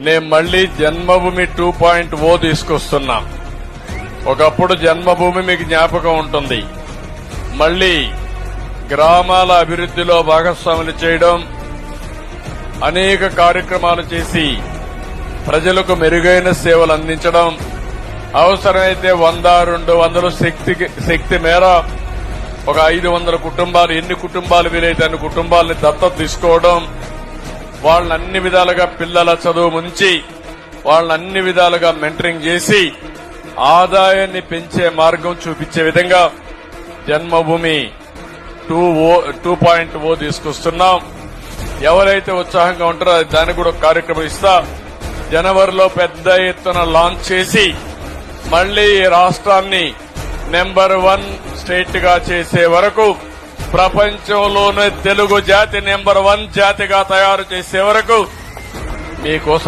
నేను మళ్లీ జన్మభూమి 2.0 తీసుకొస్తున్నా. ఒకప్పుడు జన్మభూమి మీకు జ్ఞాపకం ఉంటుంది. మళ్లీ గ్రామాల అభివృద్ధిలో భాగస్వాములు చేయడం, అనేక కార్యక్రమాలు చేసి ప్రజలకు మెరుగైన సేవలు అందించడం, అవసరమైతే 100-200 శక్తి మేర ఒక 500 కుటుంబాలు, ఎన్ని కుటుంబాలు వీలైతే అన్ని కుటుంబాలని దత్తత తీసుకోవడం, వాళ్ళని అన్ని విధాలుగా పిల్లల చదువు ముంచి వాళ్ళని అన్ని విధాలుగా మెంటరింగ్ చేసి ఆదాయాన్ని పెంచే మార్గం చూపించే విధంగా జన్మభూమి 2.0 తీసుకొస్తున్నాం. ఎవరైతే ఉత్సాహంగా ఉంటారో దానికి కూడా కార్యక్రమం ఇస్తా. జనవరిలో పెద్ద ఎత్తున లాంచ్ చేసి మళ్లీ రాష్ట్రాన్ని నెంబర్ 1 స్టేట్ గా చేసే వరకు, ప్రపంచంలోనే తెలుగు జాతి నెంబర్ 1 జాతిగా తయారు చేసే వరకు మీకోసం